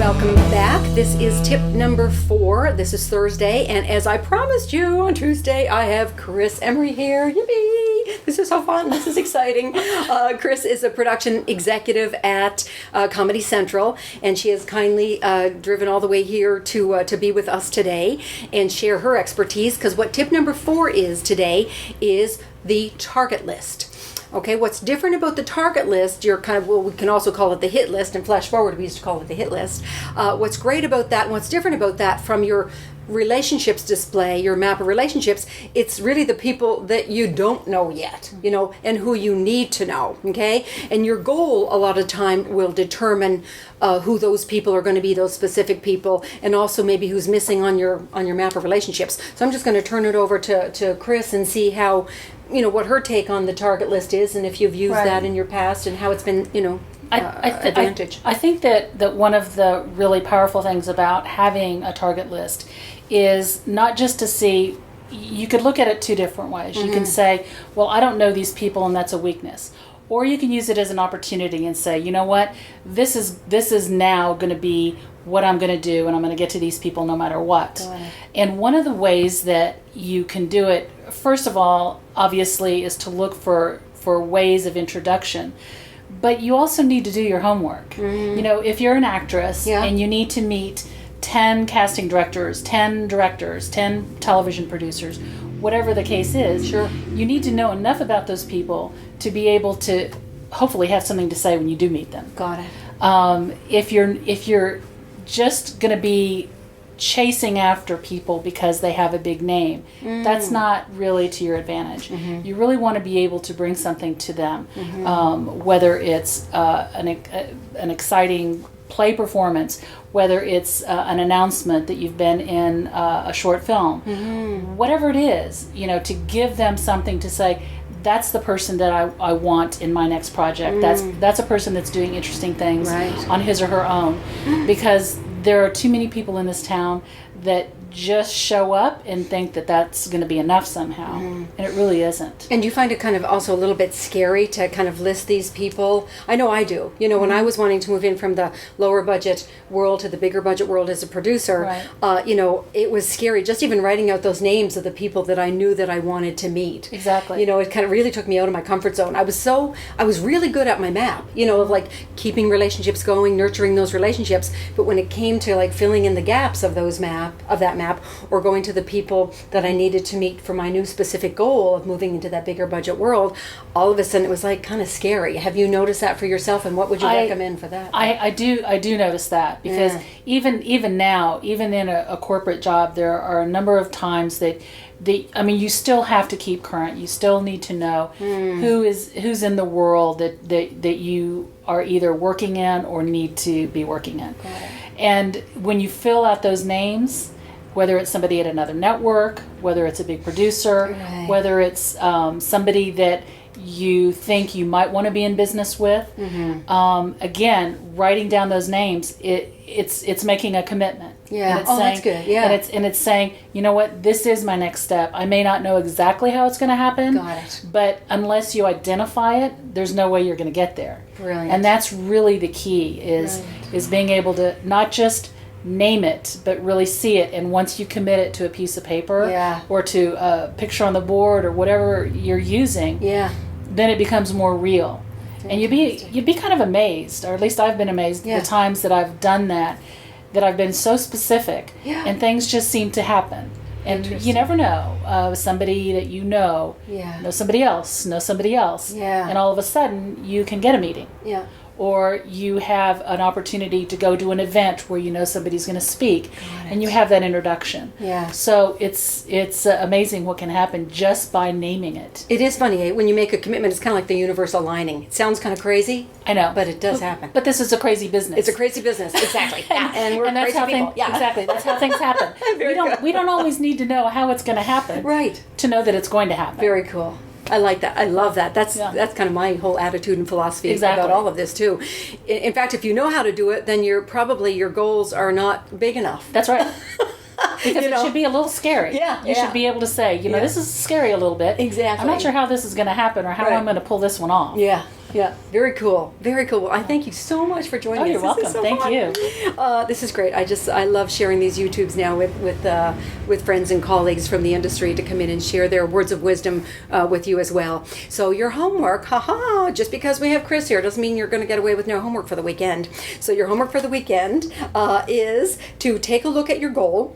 welcome back. This is tip number 4. This is Thursday, and as I promised you on Tuesday, I have Kris Emery here. Yippee! This is so fun. This is exciting. Kris is a production executive at Comedy Central, and she has kindly driven all the way here to be with us today and share her expertise, because what tip number 4 is today is the target list. Okay, what's different about the target list, you're kind of, well, we can also call it the hit list, and Flash Forward, we used to call it the hit list. What's great about that, and what's different about that from your relationships display, your map of relationships, it's really the people that you don't know yet, you know, and who you need to know, okay? And your goal, a lot of time, will determine who those people are going to be, those specific people, and also maybe who's missing on your map of relationships. So I'm just going to turn it over to Kris and see how, you know, what her take on the target list is, and if you've used that in your past, and how it's been, you know, advantage. I think that one of the really powerful things about having a target list is not just to see, you could look at it 2 different ways. You can say, well, I don't know these people, and that's a weakness. Or you can use it as an opportunity and say, you know what, this is now going to be what I'm going to do, and I'm going to get to these people no matter what. And one of the ways that you can do it, first of all, obviously, is to look for ways of introduction. But you also need to do your homework. You know, if you're an actress and you need to meet 10 casting directors, 10 directors, 10 television producers, whatever the case is, you need to know enough about those people to be able to hopefully have something to say when you do meet them. Got it. If you're just going to be chasing after people because they have a big name, that's not really to your advantage. You really want to be able to bring something to them, whether it's an exciting play performance, whether it's an announcement that you've been in a short film, whatever it is, you know, to give them something to say, that's the person that I want in my next project. That's a person that's doing interesting things on his or her own, because there are too many people in this town that just show up and think that that's going to be enough somehow, and it really isn't. And you find it kind of also a little bit scary to kind of list these people? I know I do. You know, when I was wanting to move in from the lower budget world to the bigger budget world as a producer, you know, it was scary just even writing out those names of the people that I knew that I wanted to meet. Exactly. You know, it kind of really took me out of my comfort zone. I was really good at my map, you know, of like keeping relationships going, nurturing those relationships, but when it came to like filling in the gaps of that map, or going to the people that I needed to meet for my new specific goal of moving into that bigger budget world, all of a sudden it was like kind of scary. Have you noticed that for yourself, and what would you recommend for that? I do notice that, because even now, even in a corporate job, there are a number of times that you still have to keep current. You still need to know who's in the world that you are either working in or need to be working in. And when you fill out those names, whether it's somebody at another network, whether it's a big producer, whether it's somebody that you think you might want to be in business with, again, writing down those names, it's making a commitment. And it's saying, that's good. And it's saying, you know what, this is my next step. I may not know exactly how it's going to happen, but unless you identify it, there's no way you're going to get there. Brilliant. And that's really the key, is being able to not just name it, but really see it. And once you commit it to a piece of paper or to a picture on the board or whatever you're using, then it becomes more real. And you'd be kind of amazed, or at least I've been amazed the times that I've done that I've been so specific and things just seem to happen. And you never know, somebody that you know somebody else, and all of a sudden you can get a meeting. Or you have an opportunity to go to an event where you know somebody's going to speak, and you have that introduction. So it's amazing what can happen just by naming it. It is funny, when you make a commitment, it's kind of like the universe aligning. It sounds kind of crazy. I know, but it does happen. But this is a crazy business. It's a crazy business, exactly. And we're that's crazy people. Exactly. That's how things happen. We don't always need to know how it's going to happen. To know that it's going to happen. Very cool. I like that. I love that. That's kind of my whole attitude and philosophy about all of this too. In fact, if you know how to do it, then your goals are not big enough. That's right. Because it should be a little scary. You should be able to say, this is scary a little bit. Exactly. I'm not sure how this is going to happen or how I'm going to pull this one off. Yeah, very cool. Very cool. I thank you so much for joining Oh, us. you're welcome. This is so Thank fun. you. This is great. I love sharing these YouTubes now with friends and colleagues from the industry to come in and share their words of wisdom with you as well. So your homework, just because we have Kris here doesn't mean you're going to get away with no homework for the weekend. So your homework for the weekend is to take a look at your goal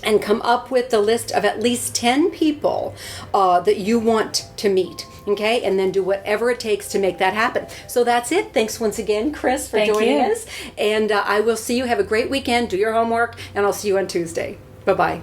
and come up with the list of at least 10 people that you want to meet. Okay, and then do whatever it takes to make that happen. So that's it. Thanks once again, Kris, for joining us. And I will see you. Have a great weekend. Do your homework, and I'll see you on Tuesday. Bye-bye.